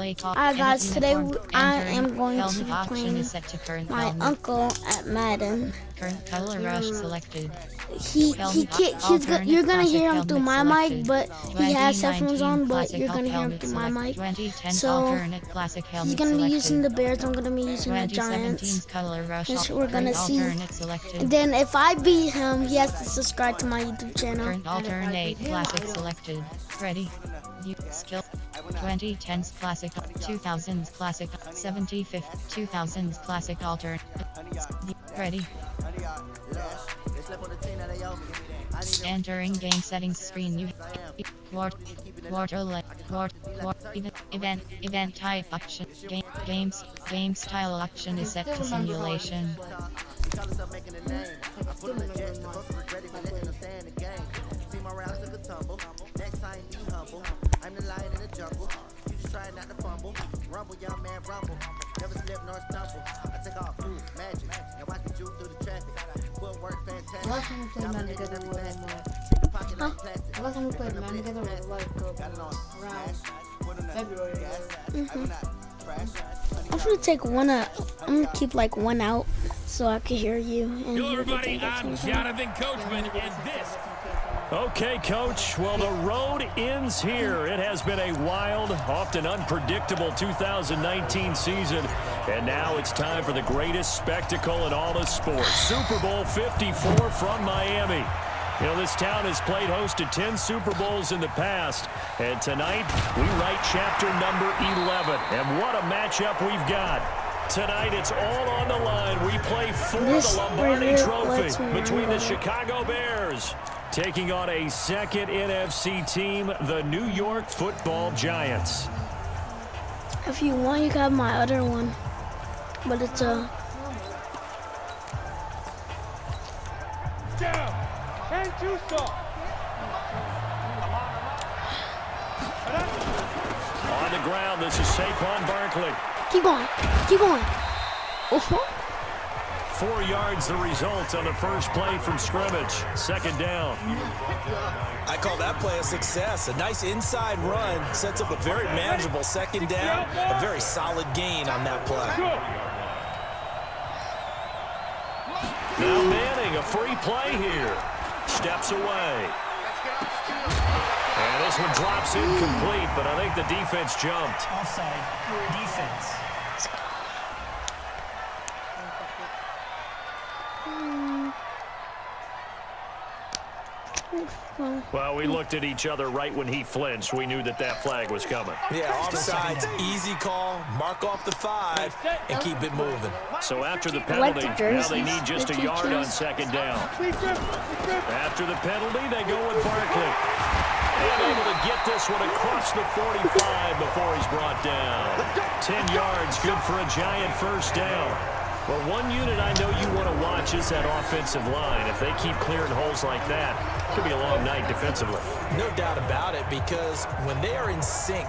Alright guys, today I am going to be playing my uncle at Madden. Current color rush selected. You're gonna hear him through my mic, but he has headphones on, but you're gonna hear him through my mic. So he's gonna be using the Bears, I'm gonna be using the Giants. Which we're gonna see. And then if I beat him, he has to subscribe to my YouTube channel. Current alternate classic selected. Ready? You skill. 2010s classic, 2000s classic, 75th, 2000s classic alternate. Ready? Entering game settings screen. You event type option. Game style option is set to simulation. I'm the lion in the jungle. You just try not to fumble. Rumble, young man, rumble. Never slip nor stumble. I take off through magic. Now watch me juke through the traffic. Footwork fantastic. Last time we played Man together with last time we played Man together with like around February. I'm gonna take one out. I'm gonna keep like one out so I can hear you. And hello everybody, I'm Jonathan Coachman, and this. Okay, Coach. Well, the road ends here. It has been a wild, often unpredictable 2019 season. And now it's time for the greatest spectacle in all of sports. Super Bowl 54 from Miami. You know, this town has played host to 10 Super Bowls in the past. And tonight, we write chapter number 11. And what a matchup we've got. Tonight, it's all on the line. We play for the Lombardi Trophy between the Chicago Bears taking on a second NFC team, the New York Football Giants. If you want, you can have my other one, but it's a... Down! And two stop! On the ground, this is Saquon Barkley. Keep going. Keep going. Oh. 4 yards the result on the first play from scrimmage. Second down. I call that play a success. A nice inside run sets up a very manageable second down. A very solid gain on that play. Now Manning, a free play here. Steps away. And this one drops incomplete, but I think the defense jumped. Offside. Defense. Well, we looked at each other right when he flinched. We knew that that flag was coming. Yeah, offside's easy call. Mark off the 5 and keep it moving. So after the penalty, now they need just a yard on second down. After the penalty, they go with Barkley. And able to get this one across the 45 before he's brought down. 10 yards, good for a Giant first down. Well, one unit I know you want to watch is that offensive line. If they keep clearing holes like that, it could be a long night defensively. No doubt about it, because when they are in sync,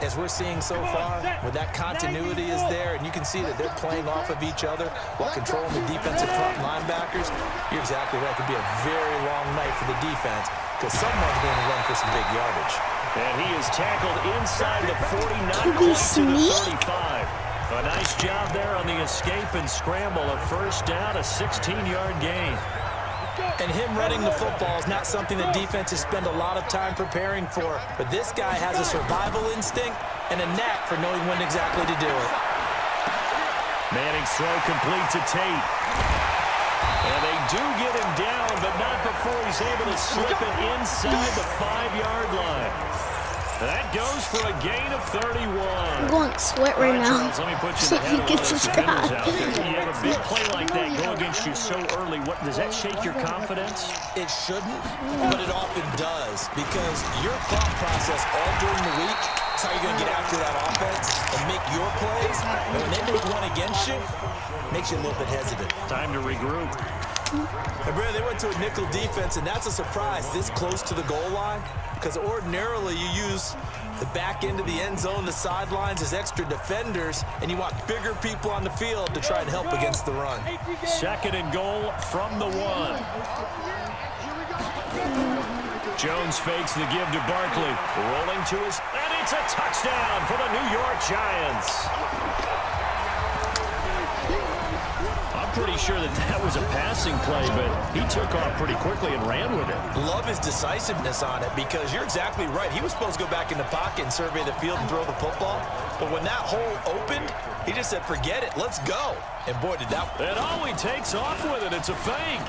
as we're seeing so far, when that continuity is there, and you can see that they're playing off of each other while controlling the defensive front linebackers, you're exactly right. It could be a very long night for the defense, because someone's going to run for some big yardage. And he is tackled inside the 40, not quite to the 35. A nice job there on the escape and scramble. A first down, a 16-yard gain. And him running the football is not something that defenses spend a lot of time preparing for. But this guy has a survival instinct and a knack for knowing when exactly to do it. Manning's throw complete to Tate. And they do get him down, but not before he's able to slip it inside the 5-yard line. That goes for a gain of 31. I'm going to sweat right now. Charles, let me put you So in the you head can of those subscribe. defenders out there. You have a big play like that go against you so early. What does that shake your confidence? It shouldn't, but it often does, because your thought process all during the week is how you're going to get after that offense and make your plays. And when they make one against you, it makes you a little bit hesitant. Time to regroup. And Brad, they went to a nickel defense, and that's a surprise this close to the goal line, because ordinarily you use the back end of the end zone, the sidelines as extra defenders, and you want bigger people on the field to try and help against the run. Second and goal from the 1. Jones fakes the give to Barkley. Rolling to his, and It's a touchdown for the New York Giants. I'm pretty sure that was a passing play, but he took off pretty quickly and ran with it. Love his decisiveness on it because you're exactly right. He was supposed to go back in the pocket and survey the field and throw the football. But when that hole opened, he just said, forget it, let's go. And boy, did that. And all he takes off with it, it's a fake.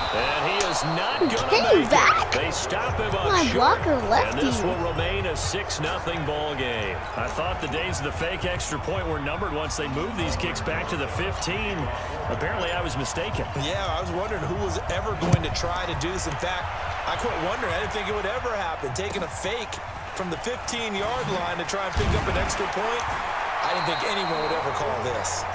And he is not going to make it. They stop him on short, and this will remain a 6-0 ball game. I thought the days of the fake extra point were numbered once they moved these kicks back to the 15. Apparently, I was mistaken. Yeah, I was wondering who was ever going to try to do this. In fact, I quit wondering. I didn't think it would ever happen. Taking a fake from the 15-yard line to try and pick up an extra point, I didn't think anyone would ever call this.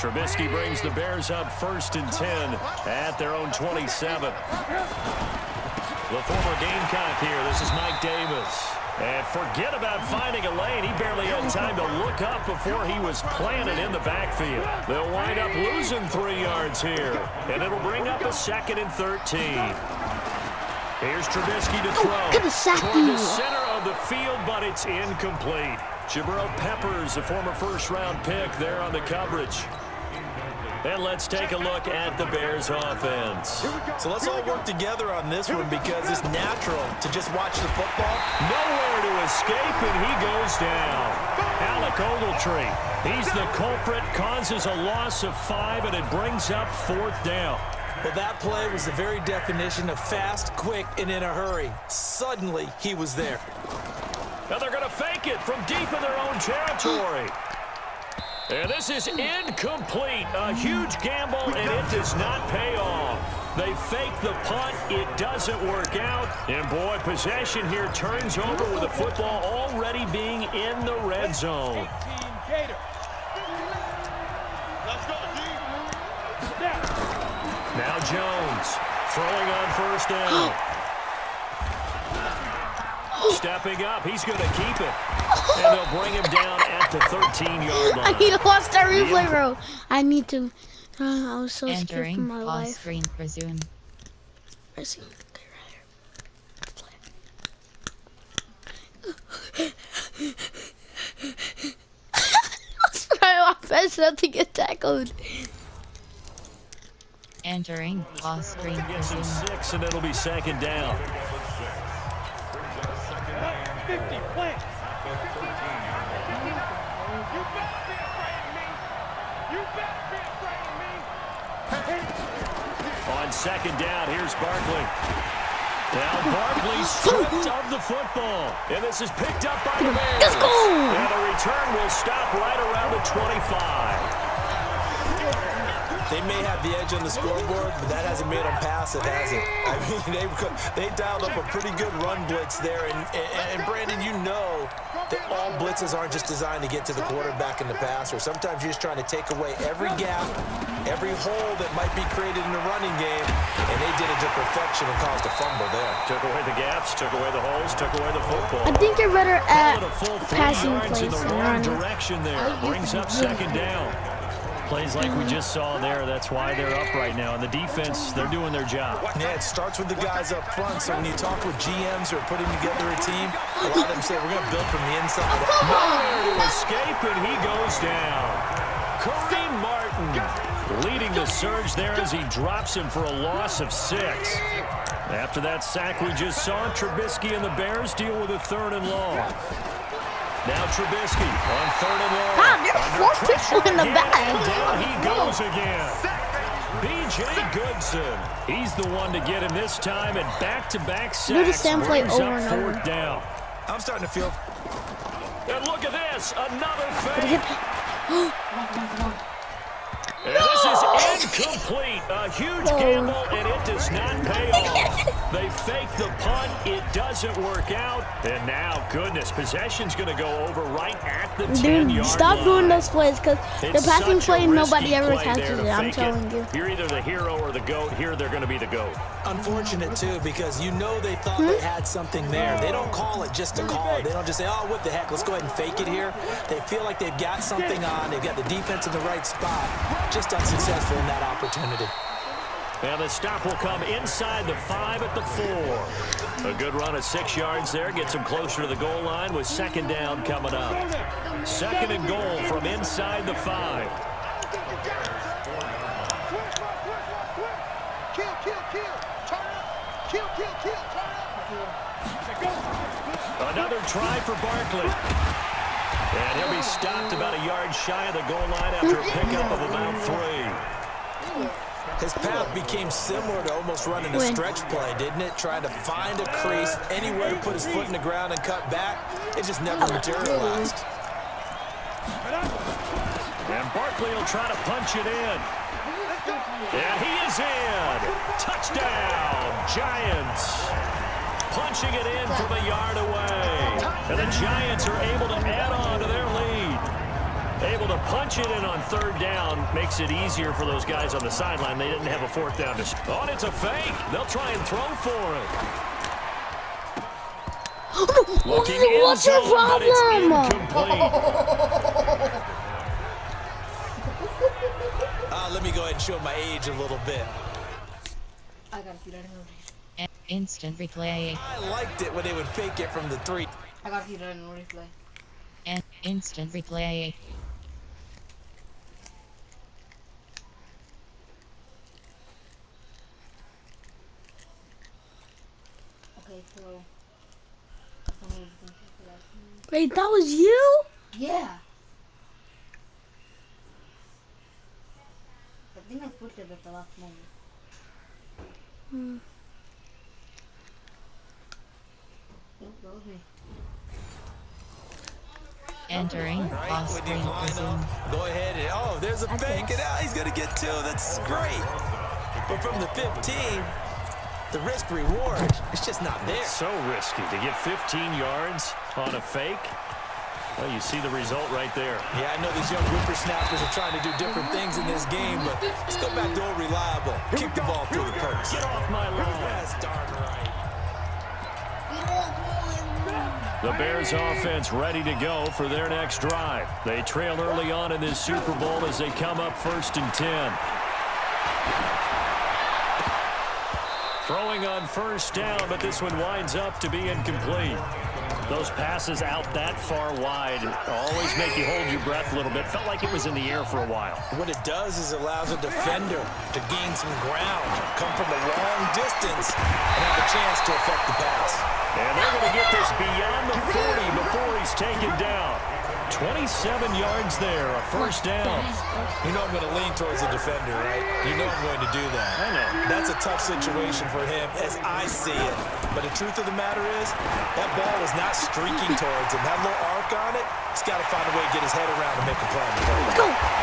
Trubisky brings the Bears up 1st and 10 at their own 27. The former Gamecock here. This is Mike Davis. And forget about finding a lane. He barely had time to look up before he was planted in the backfield. They'll wind up losing 3 yards here. And it'll bring up a 2nd and 13. Here's Trubisky to throw toward the center of the field, but it's incomplete. Jabril Peppers, a former first-round pick, there on the coverage. And let's take a look at the Bears offense. So let's all work together on this one because it's natural to just watch the football. Nowhere to escape, and he goes down. Alec Ogletree, he's the culprit, causes a loss of 5, and it brings up 4th down. Well, that play was the very definition of fast, quick, and in a hurry. Suddenly, he was there. Now they're going to fake it from deep in their own territory. And this is incomplete. A huge gamble, and it does not pay off. They fake the punt. It doesn't work out. And, boy, possession here turns over with the football already being in the red zone. Now Jones throwing on 1st down. Stepping up, he's going to keep it. And they'll bring him down at the 13-yard line. I need to watch that replay, bro. I need to. I was so scared for my life. Screen resume. Resume. Okay, right here. I was trying my best not to get tackled. Entering pause screen Gets him resume. 6, and it'll be 2nd down. 50, plant. On 2nd down, here's Barkley. Now Barkley stripped of the football. And this is picked up by the Bears. Let's go! And the return will stop right around the 25. They may have the edge on the scoreboard, but that hasn't made them pass it, has it? I mean, they dialed up a pretty good run blitz there. And Brandon, you know that all blitzes aren't just designed to get to the quarterback in the passer. Sometimes you're just trying to take away every gap, every hole that might be created in the running game, and they did it to perfection and caused a fumble there. Took away the gaps, took away the holes, took away the football. I think you're better at a full 3 passing yards plays in the than wrong running. direction there. Brings up 2nd down. Plays like we just saw there, that's why they're up right now. And the defense, they're doing their job. Yeah, it starts with the guys up front. So when you talk with GMs who are putting together a team, a lot of them say, we're going to build from the inside. Nowhere to escape, and he goes down. Kareem Martin leading the surge there as he drops him for a loss of 6. After that sack we just saw, Trubisky and the Bears deal with a 3rd and long. Now Trubisky on 3rd and long. Wow, there's 4 people in the back. And down he goes again. B.J. Goodson. He's the one to get him this time, and back-to-back sacks. Do the same play brings over up and over. 4th down. I'm starting to feel... And look at this, another fake. And this is incomplete. A huge gamble, and it does not pay off. They fake the punt. It doesn't work out. And now, goodness, possession's going to go over right at the 10-yard line. Stop doing those plays because the passing play, nobody ever play catches it. I'm telling you. You're either the hero or the GOAT. Here, they're going to be the GOAT. Unfortunate, too, because you know they thought they had something there. They don't call it just to call it. They don't just say, oh, what the heck, let's go ahead and fake it here. They feel like they've got something on. They've got the defense in the right spot. Just unsuccessful in that opportunity. And the stop will come inside the 5 at the 4. A good run of 6 yards there. Gets them closer to the goal line with second down coming up. Second and goal from inside the 5. Another try for Barkley. And he'll be stopped about a yard shy of the goal line after a pickup of about 3. His path became similar to almost running a stretch play, didn't it? Trying to find a crease, anywhere to put his foot in the ground and cut back. It just never materialized. And Barkley will try to punch it in. And he is in. Touchdown, Giants. Punching it in from a yard away. And the Giants are able to add on to their lead. Able to punch it in on third down makes it easier for those guys on the sideline. They didn't have a fourth down to... Oh, and it's a fake. They'll try and throw for it. Looking in zone, but it's incomplete. Let me go ahead and show my age a little bit. I got a few that in Instant replay. I liked it when they would fake it from the 3. I got a few that in replay. And instant replay. Okay, so. Wait, that was you? Yeah. I think I pushed it at the last moment. That was me. Entering off-screen resume. Go ahead and, oh, there's a fake, and now he's going to get 2. That's great. But from the 15, the risk reward, it's just not there. So risky to get 15 yards on a fake. Well, you see the result right there. Yeah, I know these young whippersnappers are trying to do different things in this game, but let's go back to old reliable. Kick the ball through the post. Get off my line. That's darn right. The Bears offense ready to go for their next drive. They trail early on in this Super Bowl as they come up 1st and 10. Throwing on first down, but this one winds up to be incomplete. Those passes out that far wide always make you hold your breath a little bit. Felt like it was in the air for a while. What it does is it allows a defender to gain some ground, come from a long distance, and have a chance to affect the pass. And they're going to get this beyond the 40 before he's taken down. 27 yards there, a first down. You know I'm going to lean towards the defender, right? You know I'm going to do that. I know. That's a tough situation for him as I see it. But the truth of the matter is, that ball was not streaking towards him. That little arc on it, he's got to find a way to get his head around and make a play.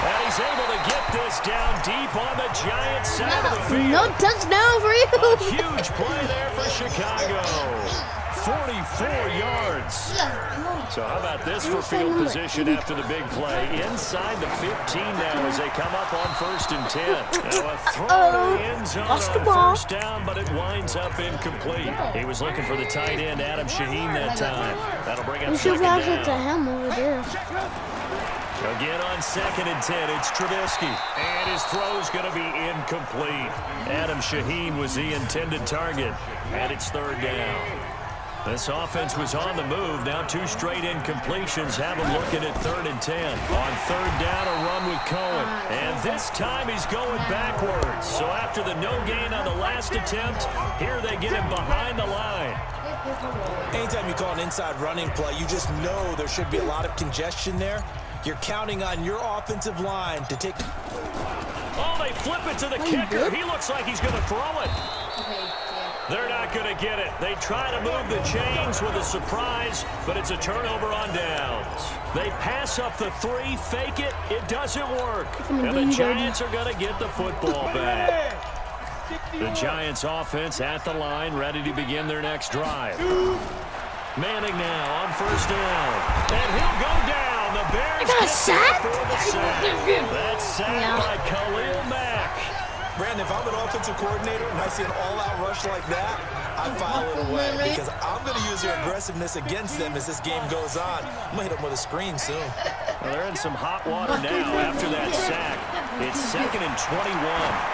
And he's able to get this down deep on the Giants side of the field. No touchdown for you. A huge play there for Chicago. 44 yards. So how about this for field position after the big play? Inside the 15 now as they come up on 1st and 10. Now a throw to the end zone on first down, but it winds up incomplete. He was looking for the tight end, Adam Shaheen, that time. That'll bring up We should second pass it to down. him over there. Again on 2nd and 10, it's Trubisky. And his throw's going to be incomplete. Adam Shaheen was the intended target. And it's 3rd down. This offense was on the move. Now 2 straight incompletions have him looking at 3rd and 10. On 3rd down, a run with Cohen. And this time he's going backwards. So after the no gain on the last attempt, here they get him behind the line. Anytime you call an inside running play, you just know there should be a lot of congestion there. You're counting on your offensive line to take... Oh, they flip it to the kicker. He looks like he's going to throw it. They're not going to get it. They try to move the chains with a surprise, but it's a turnover on downs. They pass up the 3, fake it. It doesn't work. And the Giants are going to get the football back. The Giants offense at the line, ready to begin their next drive. Manning now on first down. And he'll go down. The Bears got a sack? for the sack. That's sacked by Khalil Mack. Brandon, if I'm an offensive coordinator and I see an all-out rush like that, I file it away because I'm going to use their aggressiveness against them as this game goes on. I'm going to hit them with a screen soon. Well, they're in some hot water now after that sack. It's 2nd and 21.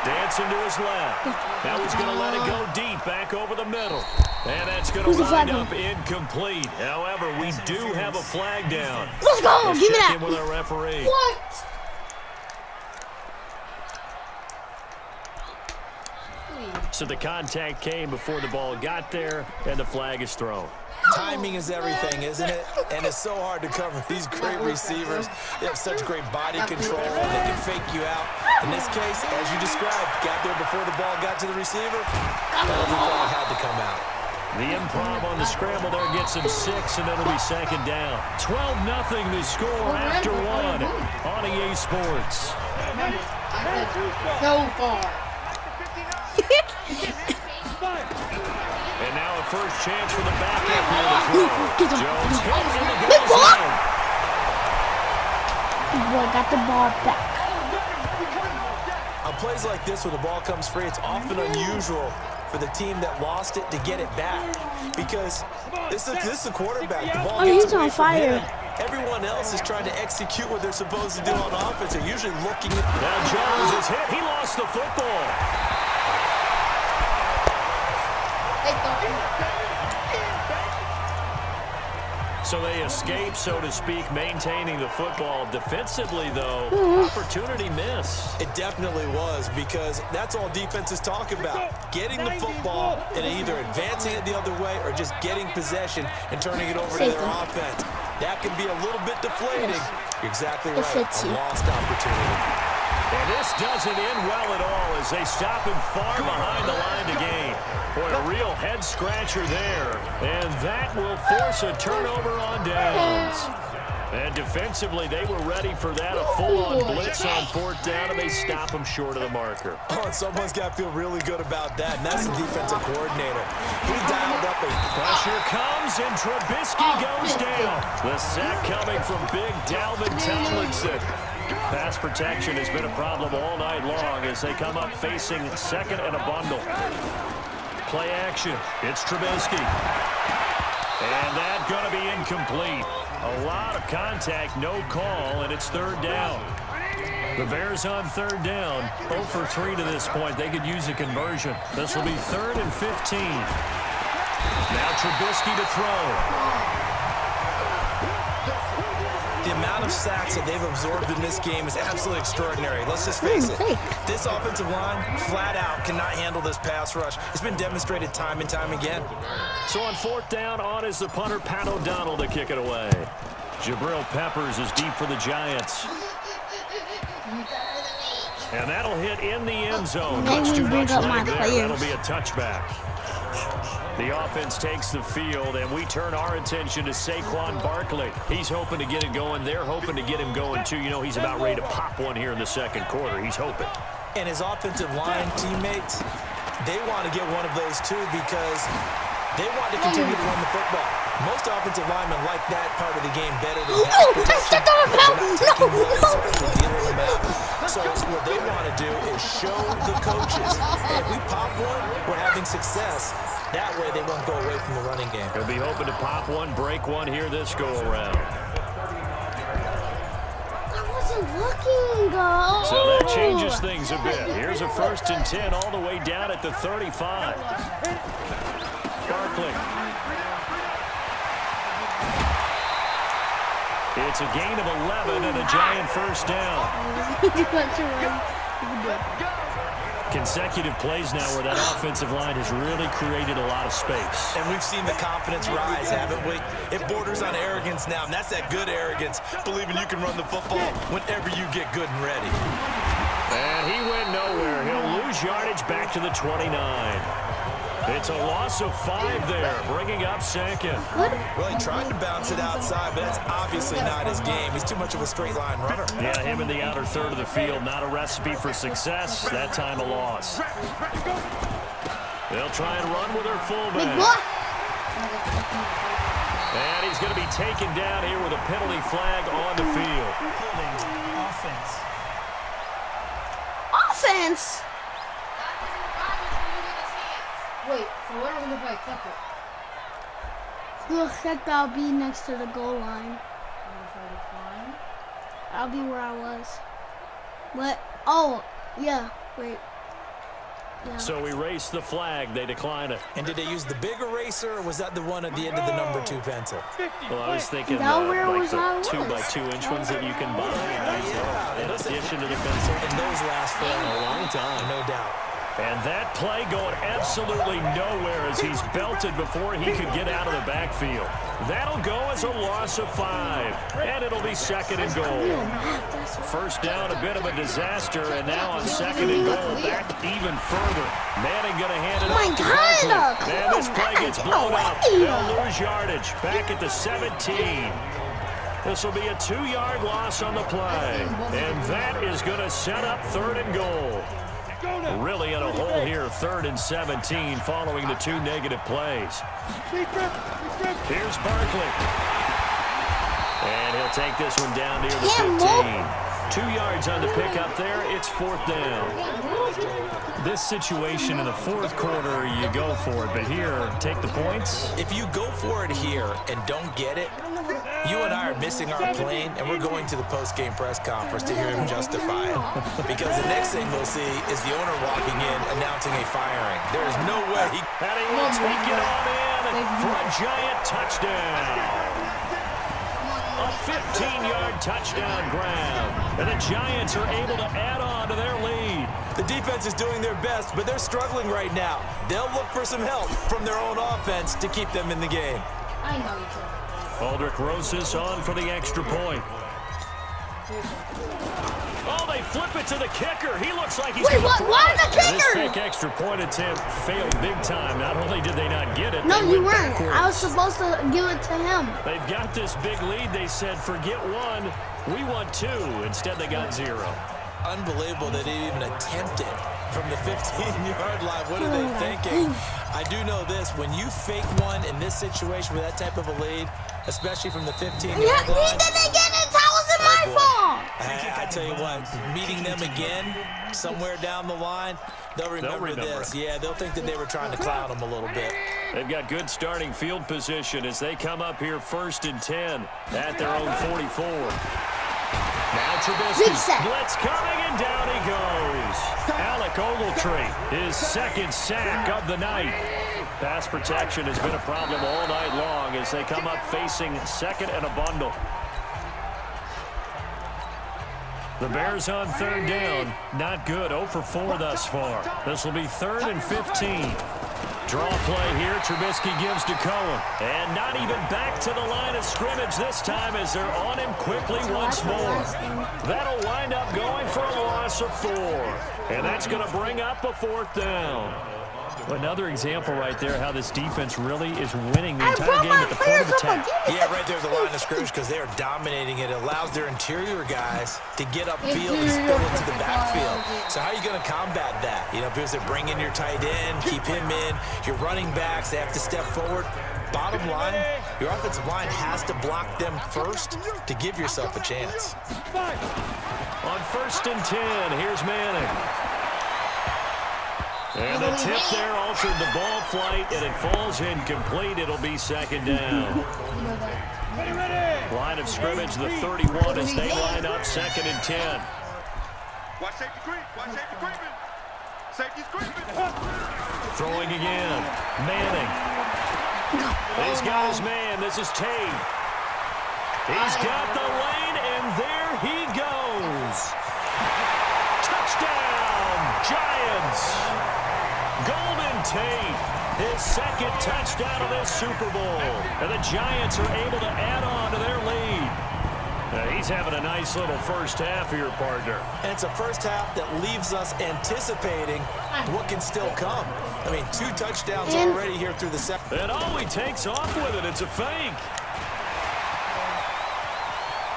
Dancing to his left. Now he's going to let it go deep back over the middle. And that's going to wind up incomplete. However, we do have a flag down. Let's go. Let's Give me check that. in with our referee. What? So the contact came before the ball got there, and the flag is thrown. Timing is everything, isn't it? And it's so hard to cover these great receivers. They have such great body control. They can fake you out. In this case, as you described, got there before the ball got to the receiver. Penalty flag had to come out. The improv on the scramble there gets him 6, and it'll be 2nd down. 12-0 the score after 1 on EA Sports. So far. And now a first chance for the backup here to throw. Jones hit in the Big goal ball. zone. Boy, got the ball back. On plays like this, when the ball comes free, it's often unusual for the team that lost it to get it back because this is a quarterback. The ball gets he's away on from fire. him. Everyone else is trying to execute what they're supposed to do on offense. They're usually looking at... Now Jones is hit. He lost the football. So they escape, so to speak, maintaining the football. Defensively, though, opportunity miss. It definitely was because that's all defenses talk about. Getting the football and either advancing it the other way or just getting possession and turning it over to their offense. That can be a little bit deflating. You're exactly right. A lost opportunity. And this doesn't end well at all as they stop him far behind the line to gain. Boy, a real head-scratcher there. And that will force a turnover on downs. And defensively, they were ready for that, a full-on blitz on 4th down, and they stop him short of the marker. Oh, and someone's got to feel really good about that, and that's the defensive coordinator. He dialed up a... Pressure comes, and Trubisky goes down. The sack coming from big Dalvin Tomlinson. Pass protection has been a problem all night long as they come up facing 2nd and a bundle. Play action. It's Trubisky. And that's going to be incomplete. A lot of contact, no call, and it's 3rd down. The Bears on 3rd down. 0 for 3 to this point. They could use a conversion. This will be 3rd and 15. Now Trubisky to throw. The amount of sacks that they've absorbed in this game is absolutely extraordinary. Let's just face it. This offensive line, flat out, cannot handle this pass rush. It's been demonstrated time and time again. So on 4th down, on is the punter, Pat O'Donnell, to kick it away. Jabril Peppers is deep for the Giants. And that'll hit in the end zone. Much too much leg there. That'll be a touchback. The offense takes the field, and we turn our attention to Saquon Barkley. He's hoping to get it going. They're hoping to get him going, too. You know, he's about ready to pop one here in the 2nd quarter. He's hoping. And his offensive line teammates, they want to get one of those, too, because they want to continue to run the football. Most offensive linemen like that part of the game better than So what they want to do is show the coaches, hey, if we pop one, we're having success. That way they won't go away from the running game. He'll be hoping to pop one, break one here this go-around. I wasn't looking, though. So that changes things a bit. Here's a 1st and 10 all the way down at the 35. Barkley. It's a gain of 11 and a Giant 1st down. Consecutive plays now where that offensive line has really created a lot of space. And we've seen the confidence rise, haven't we? It borders on arrogance now, and that's that good arrogance, believing you can run the football whenever you get good and ready. And he went nowhere. He'll lose yardage back to the 29. It's a loss of 5 there, bringing up second. Well, he tried to bounce it outside, but that's obviously not his game. He's too much of a straight line runner. Yeah, him in the outer third of the field, not a recipe for success. That time a loss. They'll try and run with their fullback. And he's going to be taken down here with a penalty flag on the field. Offense. Offense? Wait, so what are we going to play? Separate? Looks like I'll be next to the goal line. I'll be where I was. What? Oh, yeah, wait. Yeah. So we race the flag. They decline it. And did they use the big eraser, or was that the one at the end of the number 2 pencil? Well, I was thinking where like was the I 2x2 inch ones that you can buy. In addition to the pencil. And those last for A long time. no doubt. And that play going absolutely nowhere as he's belted before he could get out of the backfield. That'll go as a loss of 5. And it'll be second and goal. First down, a bit of a disaster. And now on second and goal, back even further. Manning going to hand it off to Barkley. And this play gets blown up. They'll lose yardage. Back at the 17. This will be a 2-yard loss on the play. And that is going to set up third and goal. Really in a hole here, 3rd and 17 following the 2 negative plays. Here's Barkley. And he'll take this one down near the 15. 2 yards on the pickup there. It's 4th down. This situation in the 4th quarter, you go for it. But here, take the points. If you go for it here and don't get it, you and I are missing our plane, and we're going to the post-game press conference to hear him justify it. Because the next thing we'll see is the owner walking in announcing a firing. There is no way he... And he will take it on in for a giant touchdown. A 15-yard touchdown grab. And the Giants are able to add on to their lead. The defense is doing their best, but they're struggling right now. They'll look for some help from their own offense to keep them in the game. I know you can. Aldrich Rosas on for the extra point. Oh, they flip it to the kicker. He looks like he's... Wait, what? Why the kicker? This fake extra point attempt failed big time. Not only did they not get it, No, they you went weren't. backwards. I was supposed to give it to him. They've got this big lead. They said, forget 1, we want 2. Instead, they got 0. Unbelievable that they even attempted from the 15-yard line. What are they thinking? I do know this. When you fake one in this situation with that type of a lead, especially from the 15-yard line. He did it again. That wasn't my fault. I tell you what, meeting them again somewhere down the line, they'll remember this. Yeah, they'll think that they were trying to clown them a little bit. They've got good starting field position as they come up here 1st and 10 at their own 44. Now Trubisky, blitz coming, and down he goes. Alec Ogletree, his 2nd sack of the night. Pass protection has been a problem all night long as they come up facing 2nd and a bundle. The Bears on 3rd down. Not good. 0 for 4 thus far. This will be 3rd and 15. Draw play here. Trubisky gives to Cohen. And not even back to the line of scrimmage this time as they're on him quickly once more. That'll wind up going for a loss of 4. And that's going to bring up a 4th down. Another example right there how this defense really is winning the entire game at the point of attack. Yeah, right there at the line of scrimmage because they are dominating it. It allows their interior guys to get upfield and spill into the backfield. So how are you going to combat that? You know, because they bring in your tight end, keep him in. Your running backs, they have to step forward. Bottom line, your offensive line has to block them first to give yourself a chance. On 1st and 10, here's Manning. And the tip there altered the ball flight, and it falls incomplete. It'll be 2nd down. Line of scrimmage, the 31, as they line up 2nd and 10. Watch safety creep. Watch safety creeping. Safety's creeping. Throwing again. Manning. He's got his man. This is Tate. He's got the lane, and there he goes. Touchdown, Giants. Golden Tate, his 2nd touchdown of this Super Bowl. And the Giants are able to add on to their lead. He's having a nice little first half here, partner. And it's a first half that leaves us anticipating what can still come. I mean, 2 touchdowns already here through the second. And all he takes off with it, it's a fake.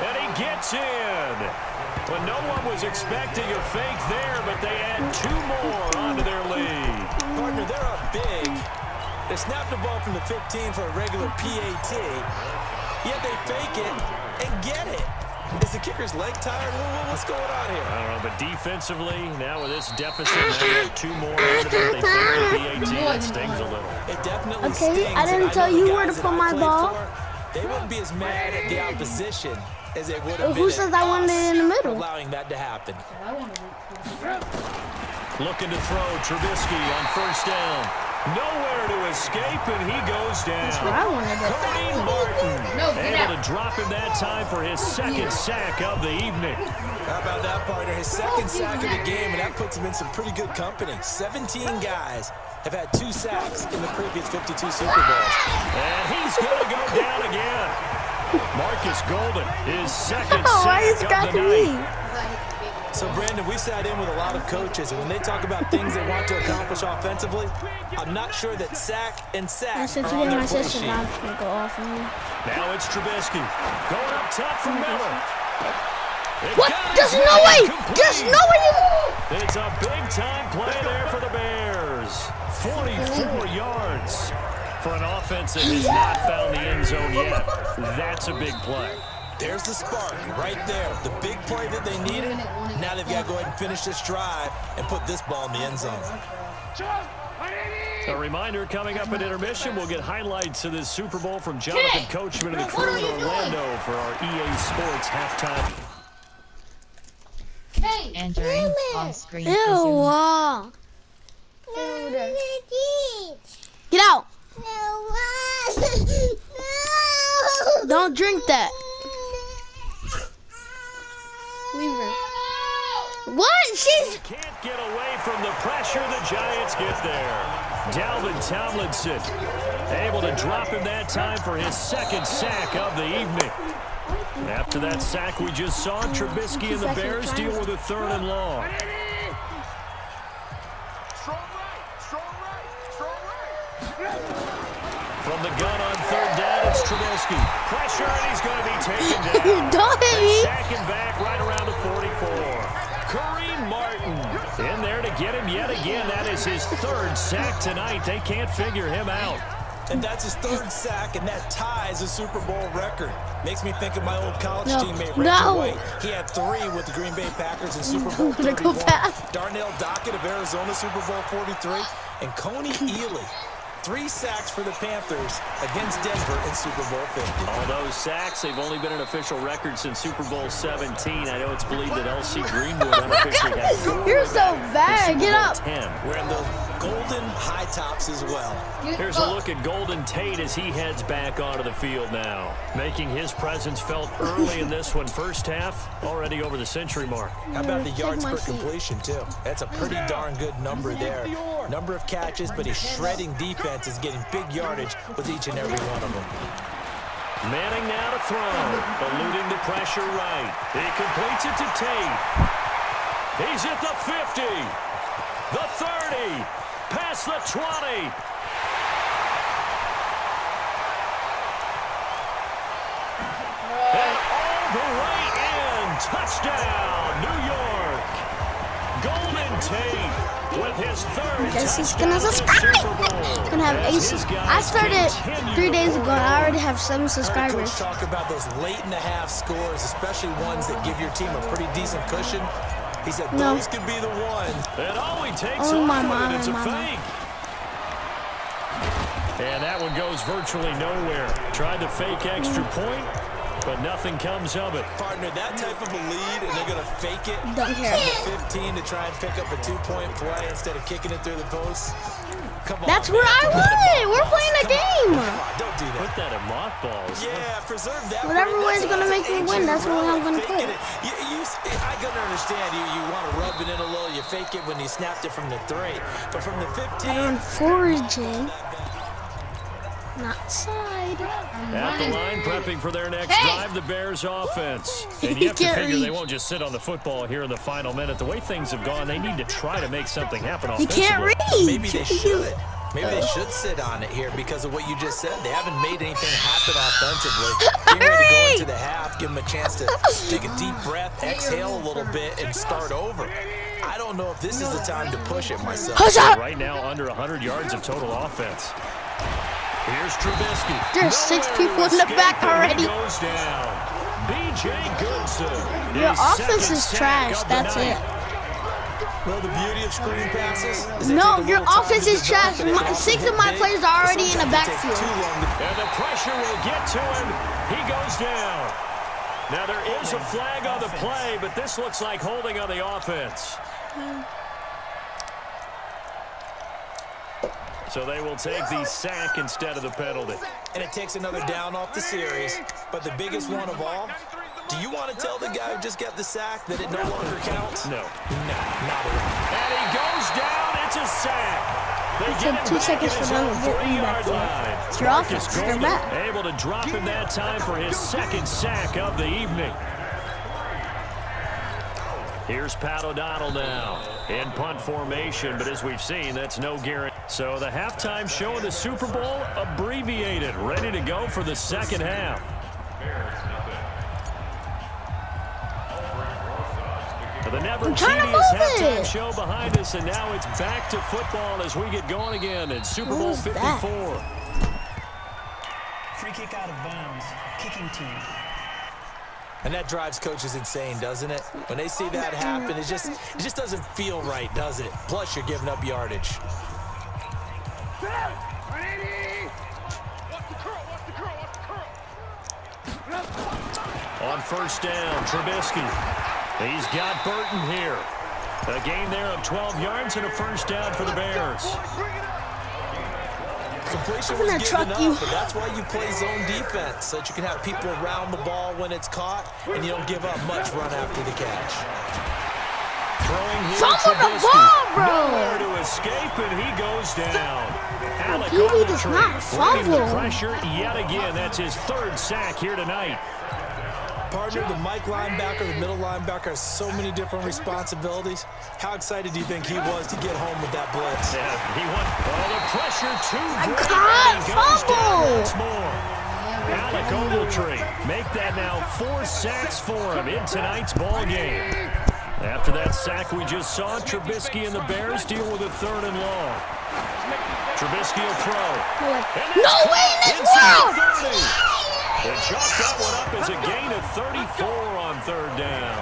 And he gets in. When no one was expecting a fake there, but they add 2 more onto their lead. Partner, they're up big. They snapped the ball from the 15 for a regular PAT, yet they fake it and get it. Is the kicker's leg tired? What's going on here? I don't know, but defensively, now with this deficit, now they have 2 more onto them. They fake the PAT. It stings a little. It definitely Okay, stings. I didn't tell you where to put my ball. They wouldn't be as mad at the opposition as they would have been. Who says I wanted it in the middle? Allowing that to happen. Looking to throw, Trubisky on first down. Nowhere to escape, and he goes down. That's what I wanted to Kareem Martin able out. to drop him that time for his second sack of the evening. How about that, partner? His second sack of the game, and that puts him in some pretty good company. 17 guys have had 2 sacks in the previous 52 Super Bowls. And he's going to go down again. Marcus Golden, his second Why are you sack of the scratching me? night. So, Brandon, we sat in with a lot of coaches, and when they talk about things they want to accomplish offensively, I'm not sure that sack and sack Since are you on did their my play sister, sheet. now I'm just gonna go off on you. Now it's Trubisky going up top for Miller. What? There's no way! There's no way you... It's a big-time play there for the Bears. 44 yards for an offense that has not found the end zone yet. That's a big play. There's the spark right there. The big play that they needed. Now they've got to go ahead and finish this drive and put this ball in the end zone. A reminder, coming up at intermission, we'll get highlights of this Super Bowl from Jonathan Coachman and the crew in Orlando for our EA Sports halftime. Entering on-screen. Ew. Get out. Don't drink that. Leave her. What? She's... Can't get away from the pressure. The Giants get there. Dalvin Tomlinson able to drop him that time for his second sack of the evening. After that sack we just saw, Trubisky and the Bears deal with a 3rd and long. From the gun on 3rd down, it's Trubisky. Pressure, and he's going to be taken down. Don't hit me. Sacking back right around the 44. Kareem Martin in there to get him yet again. That is his 3rd sack tonight. They can't figure him out. And that's his 3rd sack, and that ties a Super Bowl record. Makes me think of my old college teammate, Reggie White. He had 3 with the Green Bay Packers in Super Bowl 31. Darnell Dockett of Arizona, Super Bowl 43. And Coney Ealy, 3 sacks for the Panthers against Denver in Super Bowl 50. All those sacks, they've only been an official record since Super Bowl 17. I know it's believed that L.C. Greenwood unofficially had 4. You're so bad. Get up. 10. Wearing those golden high tops as well. Here's a look at Golden Tate as he heads back onto the field now. Making his presence felt early in this one. First half, already over the century mark. How about the yards per completion, too? That's a pretty darn good number there. Number of catches, but his shredding defense is getting big yardage with each and every one of them. Manning now to throw. Eluding the pressure right. He completes it to Tate. He's at the 50. The 30. Past the 20. And all the way in. Touchdown, New York. Golden Tate with his 3rd. I guess he's gonna subscribe. He's gonna have 8. I started 3 days ago, and I already have 7 subscribers. Coach talk about those late in the half scores, especially ones that give your team a pretty decent cushion. He said those could be the ones. And all he takes it's a fake. And that one goes virtually nowhere. Tried to fake extra point, but nothing comes of it. Partner, that type of a lead, and they're going to fake it Don't care. from the 15 to try and pick up a 2-point play instead of kicking it through the post. Come on, That's where I want it. We're playing a game. Don't do that. Put that in mothballs. Yeah, preserve that. Whatever way is going to make me win, that's what I'm going to put. I can understand you want to rub it in a little. You fake it when you snapped it from the 3. But from the 15. I'm foraging. Not side. At the line, prepping for their next drive, the Bears offense. And you have to figure they won't just sit on the football here in the final minute. The way things have gone, they need to try to make something happen offensively. You can't read. Maybe they should. Maybe they should sit on it here because of what you just said. They haven't made anything happen offensively. Getting ready to go into the half, give them a chance to take a deep breath, exhale a little bit, and start over. I don't know if this is the time to push it myself. Right now, under 100 yards of total offense. Here's Trubisky. There's 6 people in the back already. He goes down. B.J. Goodson. Your offense is trash. That's it. Well, the beauty of screen passes is no, your offense is trash. 6 of my players are already in the backfield. And the pressure will get to him. He goes down. Now, there is a flag on the play, but this looks like holding on the offense. So they will take the sack instead of the penalty. And it takes another down off the series. But the biggest one of all, do you want to tell the guy who just got the sack that it no longer counts? No. No, not at all. And he goes down. It's a sack. They get him 2 seconds for them to get him back there. It's your offense. They're back. Able to drop him that time for his second sack of the evening. Here's Pat O'Donnell now in punt formation, but as we've seen, that's no guarantee. So the halftime show of the Super Bowl abbreviated, ready to go for the second half. The never tedious halftime show behind us, and now it's back to football as we get going again in Super Bowl 54. Free kick out of bounds. Kicking team. And that drives coaches insane, doesn't it? When they see that happen, it just doesn't feel right, does it? Plus, you're giving up yardage. On first down, Trubisky. He's got Burton here. A gain there of 12 yards and a first down for the Bears. Completion was given up, but that's why you play zone defense, so that you can have people around the ball when it's caught, and you don't give up much run after the catch. Throwing here, Fumble the ball, bro! Nowhere to escape, and he goes down. Alec He does not bringing the fumble. pressure yet again. That's his third sack here tonight. Partner, the Mike linebacker, the middle linebacker has so many different responsibilities. How excited do you think he was to get home with that blitz? Yeah, he won. Oh, the pressure too great. can't He goes down fumble. once more. Alec Ogletree make that now 4 sacks for him in tonight's ball game. After that sack we just saw, Trubisky and the Bears deal with a 3rd and long. Trubisky will throw. No way in this world! They chalk that one up as a gain of 34 on 3rd down.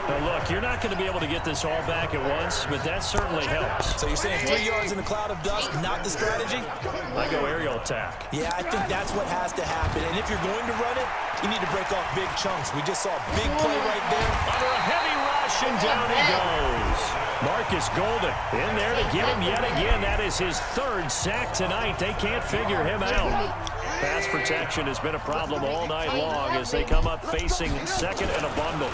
Now look, you're not going to be able to get this all back at once, but that certainly helps. So you're saying 3 yards in a cloud of dust, not the strategy? I go aerial attack. Yeah, I think that's what has to happen. And if you're going to run it, you need to break off big chunks. We just saw a big play right there. Under a heavy rush, and down he goes. Marcus Golden in there to get him yet again. That is his 3rd sack tonight. They can't figure him out. Pass protection has been a problem all night long as they come up facing 2nd and a bundle.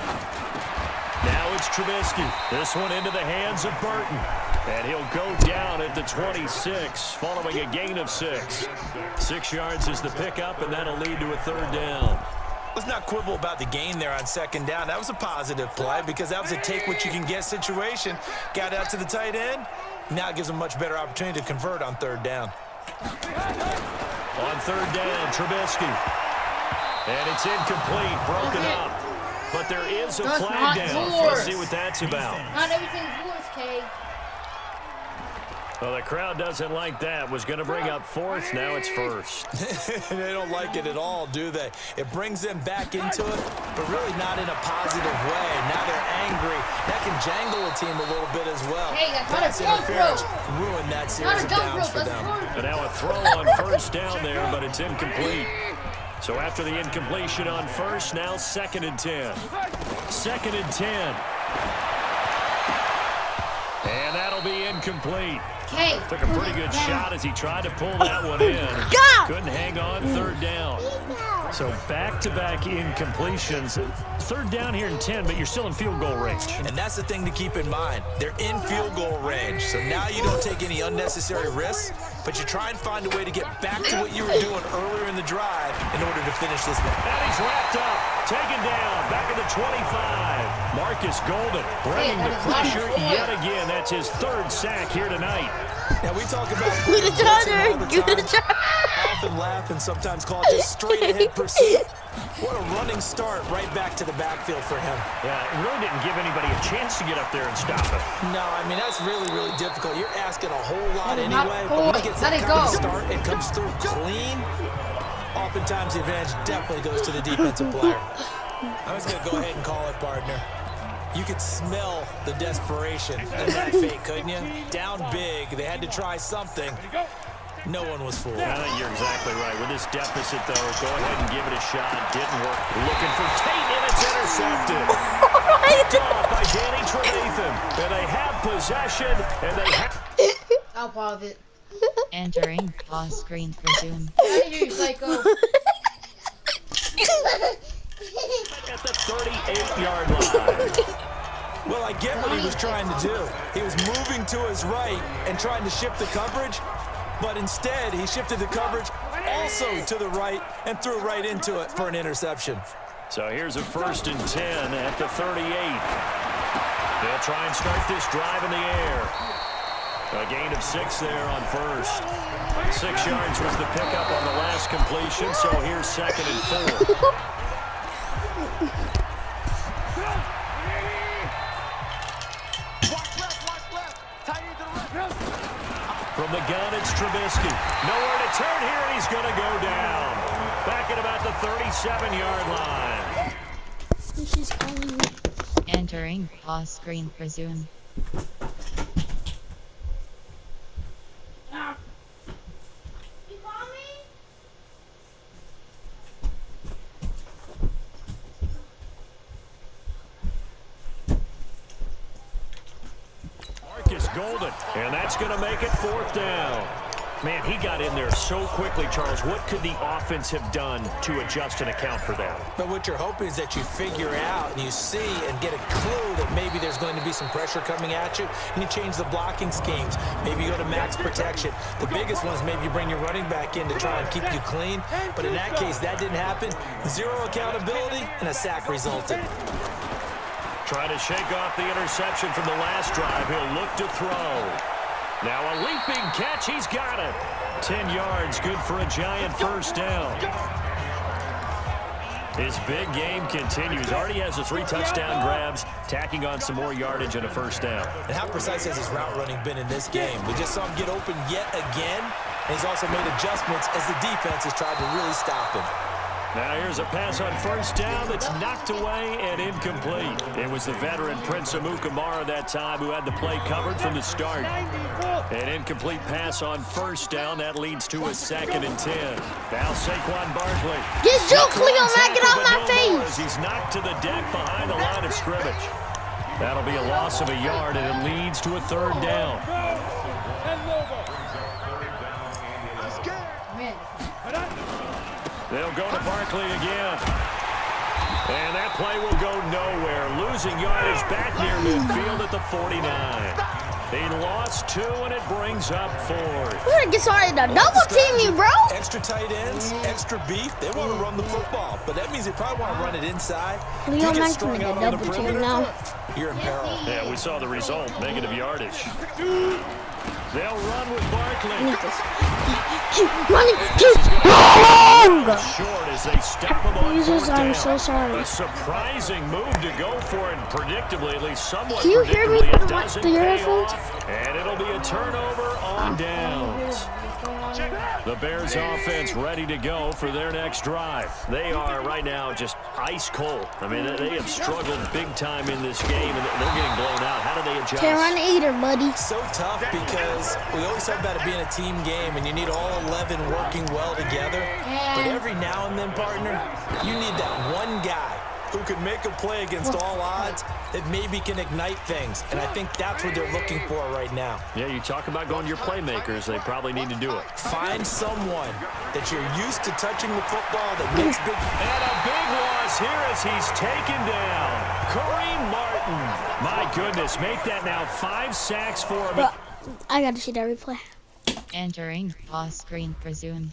Now it's Trubisky. This one into the hands of Burton. And he'll go down at the 26 following a gain of 6. 6 yards is the pickup, and that'll lead to a 3rd down. Let's not quibble about the gain there on 2nd down. That was a positive play because that was a take-what-you-can-get situation. Got out to the tight end. Now it gives them a much better opportunity to convert on 3rd down. On 3rd down, Trubisky. And it's incomplete, broken up. But there is a flag down. Let's see what that's about. Not everything's yours, Kay. Well, the crowd doesn't like that. Was going to bring up 4th. Now it's 1st. They don't like it at all, do they? It brings them back into it, but really not in a positive way. Now they're angry. That can jangle a team a little bit as well. Hey, that's not Pass a jump interference rope. ruined that series of downs for them. But now a throw on 1st down there, but it's incomplete. So after the incompletion on 1st, now 2nd and 10. 2nd and 10. And that'll be incomplete. Okay. Took a pretty good shot as he tried to pull that one in. Couldn't hang on 3rd down. So back-to-back incompletions. 3rd down here in 10, but you're still in field goal range. And that's the thing to keep in mind. They're in field goal range. So now you don't take any unnecessary risks, but but you try and find a way to get back to what you were doing earlier in the drive in order to finish this one. And he's wrapped up, taken down, back at the 25. Marcus Golden bringing the pressure yet again. That's his third sack here tonight. Now we talk about Good job. often laugh and sometimes call it just straight ahead pursuit. What a running start right back to the backfield for him. Yeah, it really didn't give anybody a chance to get up there and stop it. No, I mean, that's really, really difficult. You're asking a whole lot anyway, but when he gets that kind of start and comes through clean, oftentimes the advantage definitely goes to the defensive player. I'm just going to go ahead and call it, partner. You could smell the desperation in that fake, couldn't you? Down big, they had to try something. No one was fooled. I think you're exactly right. With this deficit, though, go ahead and give it a shot. Didn't work. Looking for Tate, and it's intercepted. Picked off by Danny Trevathan. And they have possession, and they have... I'll pause it. Entering pause screen for Zoom. I need you, psycho. At the 38-yard line. Well, I get what he was trying to do. He was moving to his right and trying to shift the coverage, but instead he shifted the coverage also to the right and threw right into it for an interception. So here's a 1st and 10 at the 38. They'll try and start this drive in the air. A gain of 6 there on first. 6 yards was the pickup on the last completion, so here's 2nd and 4. From the gun, it's Trubisky. Nowhere to turn here, and he's going to go down. Back at about the 37-yard line. She's calling me. Entering pause screen for Zoom. Marcus Golden, and that's going to make it 4th down. Man, he got in there so quickly, Charles. What could the offense have done to adjust and account for that? But what you're hoping is that you figure out and you see and get a clue that maybe there's going to be some pressure coming at you, and you change the blocking schemes. Maybe you go to max protection. The biggest one is maybe you bring your running back in to try and keep you clean. But in that case, that didn't happen. 0 accountability, and a sack resulted. Trying to shake off the interception from the last drive. He'll look to throw. Now a leaping catch. He's got it. 10 yards. Good for a giant 1st down. His big game continues. Already has the 3 touchdown grabs, tacking on some more yardage and a 1st down. And how precise has his route running been in this game? We just saw him get open yet again. And he's also made adjustments as the defense has tried to really stop him. Now here's a pass on 1st down that's knocked away and incomplete. It was the veteran Prince Amukamara that time who had the play covered from the start. An incomplete pass on 1st down. That leads to a 2nd and 10. Now Saquon Barkley. Get Joe Cleo, knock it out my face. He's knocked to the deck behind the line of scrimmage. That'll be a loss of a yard, and it leads to a 3rd down. They'll go to Barkley again. And that play will go nowhere. Losing yardage back near midfield at the 49. He lost 2, and it brings up 4th. We're going to get started to double team you, bro. Extra tight ends, extra beef. They want to run the football, but that means they probably want to run it inside. Leo Mack's going to get double team now. You're in peril. Yeah, we saw the result. Negative yardage. They'll run with Barkley. Running too long. Short as they step him on Jesus, 4th down. I'm so sorry. A surprising move to go for it, and predictably, at least somewhat Can you hear me predictably, through it doesn't the pay earphones? off, and it'll be a turnover on downs. The Bears offense ready to go for their next drive. They are right now just ice cold. I mean, they have struggled big time in this game, and they're getting blown out. How do they adjust? Carolina eater, buddy. So tough because we always talk about it being a team game, and you need all 11 working well together. But every now and then, partner, you need that one guy who can make a play against all odds that maybe can ignite things. And I think that's what they're looking for right now. Yeah, you talk about going to your playmakers. They probably need to do it. Find someone that you're used to touching the football that makes big... And a big loss here as he's taken down. Kareem Martin. My goodness, make that now 5 sacks for him. I got to see that replay. Entering pause screen resume.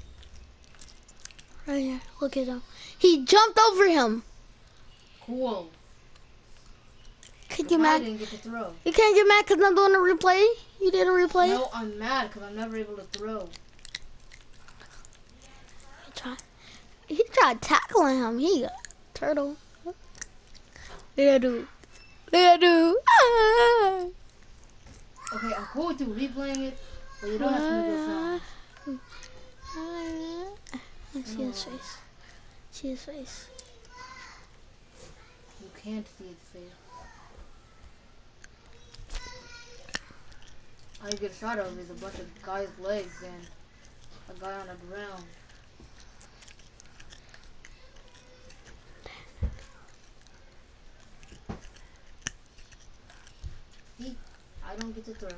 Right here. Look at him. He jumped over him. Cool. Can't get I mad. didn't get to throw. You can't get mad because I'm doing a replay. You did a replay. No, I'm mad because I'm never able to throw. He tried tackling him. He got turtle. Yeah, dude. Yeah, dude. Ah. Okay, I'm cool with you replaying it, but you don't have to make it sound. See his face. See his face. You can't see his face. All you get a shot of is a bunch of guys' legs and a guy on the ground. See, I don't get to throw.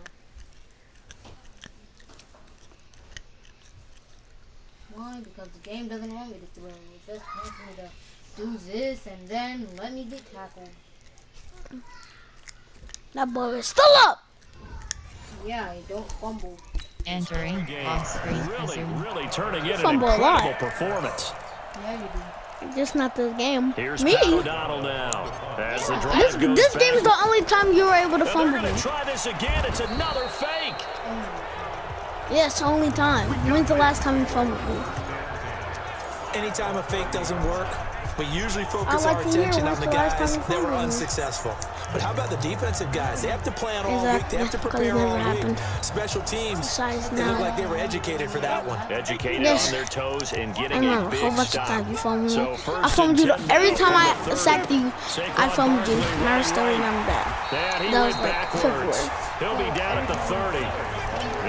Why? Because the game doesn't want me to throw. It just wants me to do this and then let me get tackled. That boy is still up. Yeah, I don't fumble. Entering pause screen resume. Really turning in an Fumble a incredible lot. performance. Yeah, you do. Just not this game. Here's Me. Pat O'Donnell now. As the drive goes This back. game is the only time you were able to And they're fumble going me. to try this again. It's another fake. Yes, only time. When's the last time you fumbled me? Anytime a fake doesn't work, we usually focus like our to hear attention on when's the the last guys time you that were fumbled me. unsuccessful. But how about the defensive guys? They have to plan all week. They have to Exactly, prepare 'cause it all never week. happened. Special teams, Besides they look now. like they were educated for that one. Educated Yes. on their toes and I getting a remember a whole big bunch of stop. times you fumbled me. So first I fumbled you and 10 every time from I the 30. sacked you. I Saquon fumbled you. Barkley And I still right. remember that. And he That went was like backwards. February. He'll be down at the 30.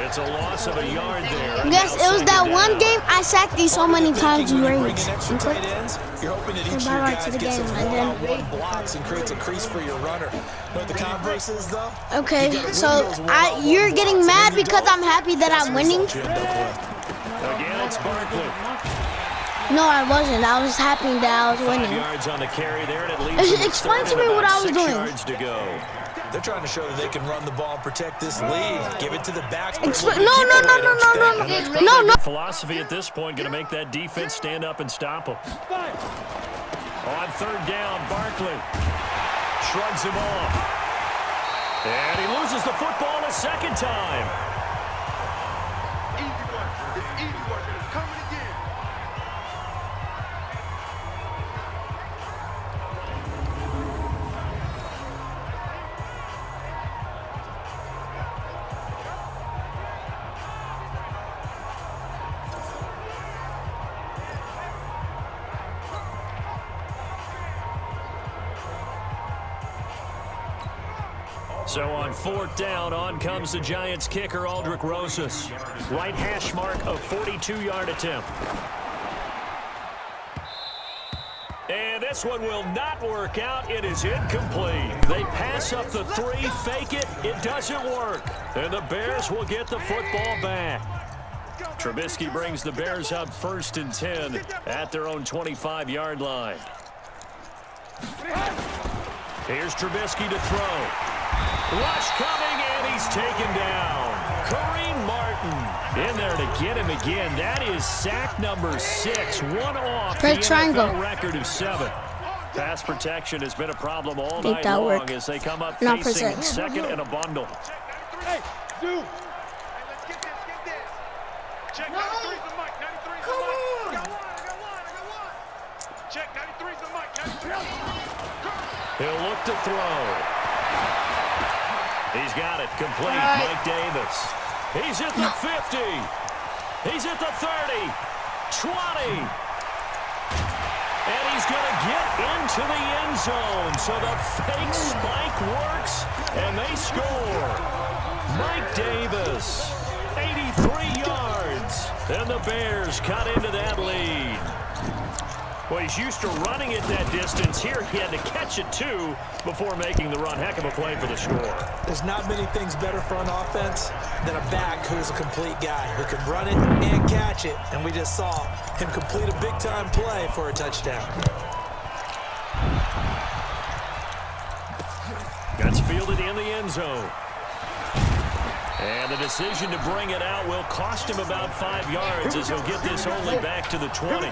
It's a loss of a yard there. And Yes, now it was that second one down. game I sacked you so many times you When you bring raged. in extra And tight click. ends, you're hoping that each of Bye your bye guys to the gets some game, and then- one-on-one blocks and creates a crease for your runner. But the converse is, though, Okay, so you're getting mad because I'm happy that I'm winning? Again, it's Barkley. No, I wasn't. I was happy that I was 5 winning. yards on the carry there, and it leaves them Explain third to me and what about I was 6 doing. yards to go. They're trying to show that they can run the ball and protect this lead. Give it to the backs. but Expl- keep no, it no, away, no, don't no, you no, think? no. And that's No, probably no. good philosophy at this point, going to make that defense stand up and stop them. On third down, Barkley shrugs him off. And he loses the football a second time. Easy work. It's easy work. And it's coming again. So on fourth down, on comes the Giants kicker, Aldrich Rosas. Right hash mark, a 42-yard attempt. And this one will not work out. It is incomplete. They pass up the 3, fake it. It doesn't work. And the Bears will get the football back. Trubisky brings the Bears up 1st and 10 at their own 25-yard line. Here's Trubisky to throw. Rush coming, and he's taken down. Kareem Martin in there to get him again. That is sack number 6, one off Great the triangle. NFL record of 7. Pass protection has been a problem all Make night that long work. as they come up Not facing percent. second and a bundle. Hey, dude. Hey, let's get this. Check 93's the mic. 93's the mic. I got one. Check 93's the mic. 93. He'll look to throw. He's got it complete. Mike Davis. He's at the 50. He's at the 30. 20. And he's going to get into the end zone. So the fake spike works, and they score. Mike Davis, 83 yards. And the Bears cut into that lead. Well, he's used to running it that distance. Here he had to catch it, too, before making the run. Heck of a play for the score. There's not many things better for an offense than a back who's a complete guy who can run it and catch it. And we just saw him complete a big-time play for a touchdown. That's fielded in the end zone. And the decision to bring it out will cost him about 5 yards as he'll get this only back to the 20.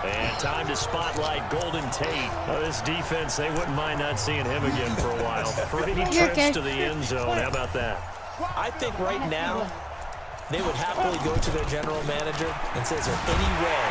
And time to spotlight Golden Tate. Oh, this defense, they wouldn't mind not seeing him again for a while. 3 trips to the end zone. How about that? I think right now they would happily go to their general manager and say, is there any way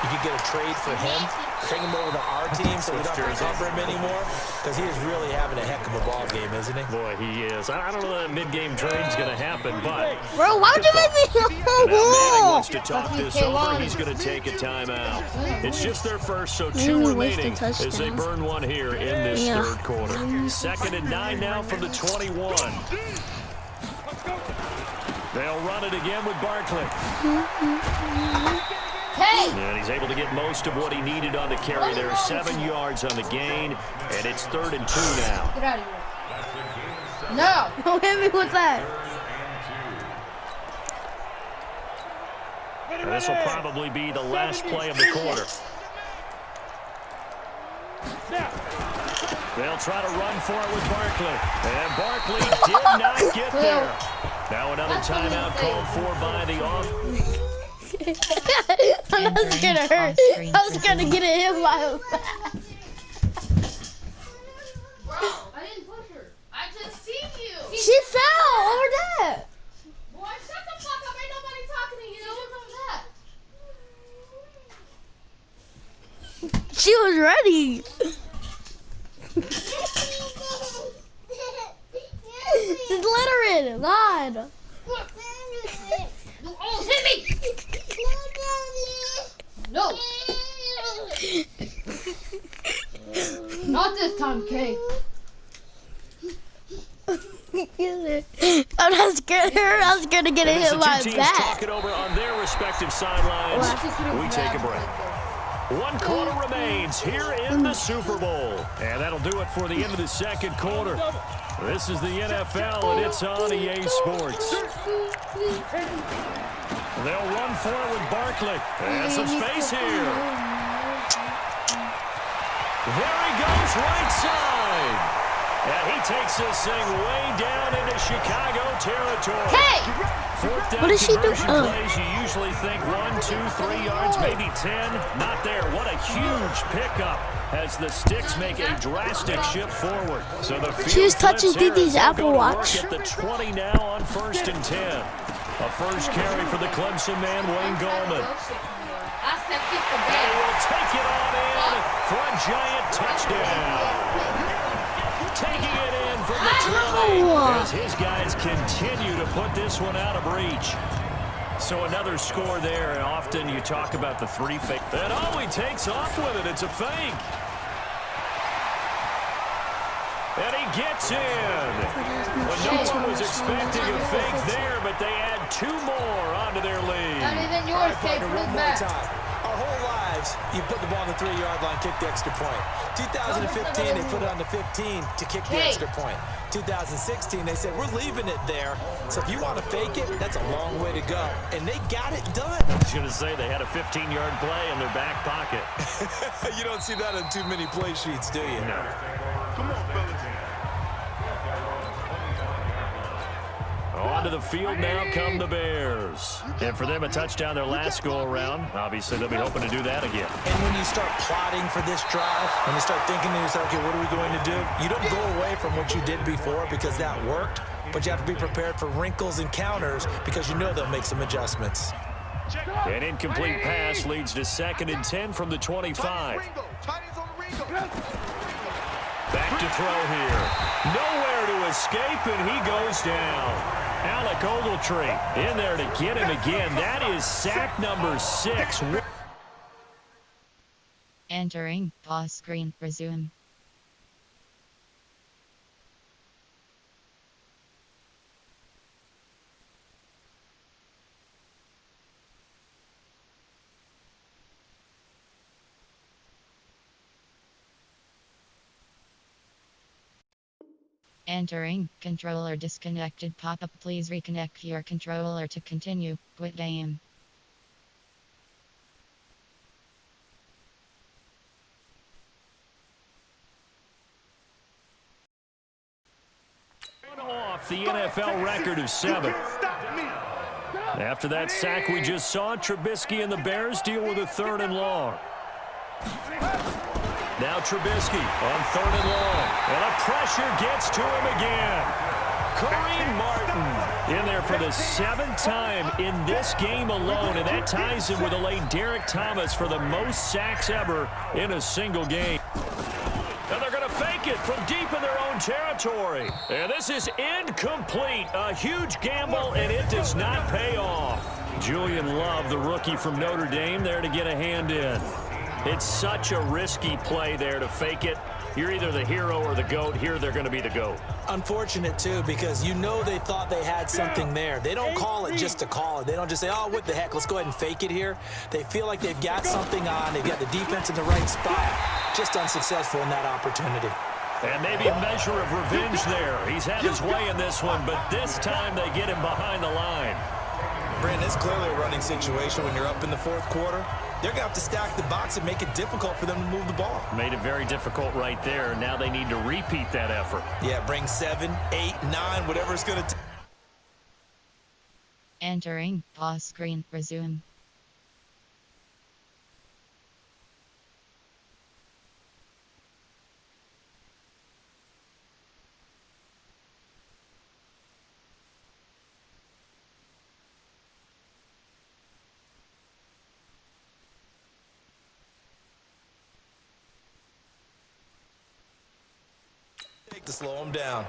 you could get a trade for him, bring him over to our team so we don't have to cover him anymore? Because he is really having a heck of a ball game, isn't he? Boy, he is. I don't know that mid-game trade's going to happen, but... Bro, why would you make me now Manning wants to talk this over. He's going to take a timeout. It's just their first, so 2 remaining as they burn one here in this third quarter. 2nd and 9 now from the 21. They'll run it again with Barkley. And he's able to get most of what he needed on the carry there. 7 yards on the gain, and it's 3rd and 2 now. Get out of here. No! Don't hit me with that. And this will probably be the last play of the quarter. They'll try to run for it with Barkley. And Barkley did not get there. Now another timeout called for by the off. I'm not scared of her. I was scared to get it hit by him. Bro, I didn't push her. I just seen you. She fell over there. Boy, shut the fuck up. Ain't nobody talking to you. What's that? She was ready. Just let her in. God. You almost hit me. No. Not this time, Kay. I'm not scared of her. I'm scared to get it hit by teams back. talk it over on their respective sidelines. We take a break. 1 quarter remains here in the Super Bowl. And that'll do it for the end of the second quarter. This is the NFL, and it's on EA Sports. They'll run for it with Barkley. And some space here. There he goes, right side. Yeah, he takes this thing way down into Chicago territory. Hey! Fourth What down does she do? conversion plays, you usually think 1, 2, 3 yards, maybe 10. Not there. What a huge pickup as the Sticks make a drastic shift forward. So the She was field touching flips here Didi's as they'll Apple go to Watch. work at the 20 now on 1st and 10. A first carry for the Clemson man, Wayne Gallman. They will take it on in for a giant touchdown. Taking it in from the 20 as his guys continue to put this one out of reach. So another score there, and often you talk about the 3 fake. And oh, he takes off with it. It's a fake. And he gets in. Well, no one was expecting a fake there, but they add 2 more onto their lead. Not even yours, Kay. Put it back. Our whole lives, you put the ball on the 3-yard line, kick the extra point. 2015, they put it on the 15 to kick the extra point. 2016, they said, we're leaving it there. So if you want to fake it, that's a long way to go. And they got it done. I was going to say they had a 15-yard play in their back pocket. You don't see that on too many play sheets, do you? No. Come on, fellas. Onto the field now come the Bears. And for them, a touchdown their last go-around. Obviously, they'll be hoping to do that again. And when you start plotting for this drive, when you start thinking to yourself, okay, what are we going to do? You don't go away from what you did before because that worked, but you have to be prepared for wrinkles and counters because you know they'll make some adjustments. An incomplete pass leads to 2nd and 10 from the 25. Back to throw here. Nowhere to escape, and he goes down. Alec Ogletree in there to get him again. That is sack number 6. Entering pause screen. Resume. Entering controller disconnected pop-up. Please reconnect your controller to continue. Quit game. the NFL record of 7. After that sack we just saw, Trubisky and the Bears deal with a 3rd and long. Now Trubisky on 3rd and long. And a pressure gets to him again. Kareem Martin in there for the 7th time in this game alone, and that ties him with the late Derek Thomas for the most sacks ever in a single game. And they're going to fake it from deep in their own territory. And this is incomplete. A huge gamble, and it does not pay off. Julian Love, the rookie from Notre Dame, there to get a hand in. It's such a risky play there to fake it. You're either the hero or the GOAT. Here they're going to be the GOAT. Unfortunate, too, because you know they thought they had something there. They don't call it just to call it. They don't just say, oh, what the heck, let's go ahead and fake it here. They feel like they've got something on. They've got the defense in the right spot. Just unsuccessful in that opportunity. And maybe a measure of revenge there. He's had his way in this one, but this time they get him behind the line. Brandon, it's clearly a running situation when you're up in the 4th quarter. They're going to have to stack the box and make it difficult for them to move the ball. Made it very difficult right there. Now they need to repeat that effort. Yeah, bring 7, 8, 9, whatever it's going to take. Entering pause screen. Resume. To slow him down.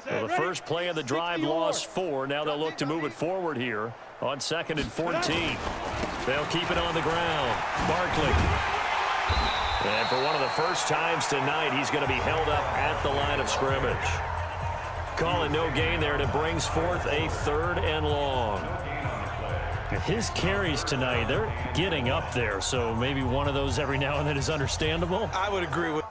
Well, the first play of the drive lost 4. Now they'll look to move it forward here on 2nd and 14. They'll keep it on the ground. Barkley. And for one of the first times tonight, he's going to be held up at the line of scrimmage. Calling no gain there, and it brings forth a 3rd and long. His carries tonight, they're getting up there, so maybe one of those every now and then is understandable. I would agree with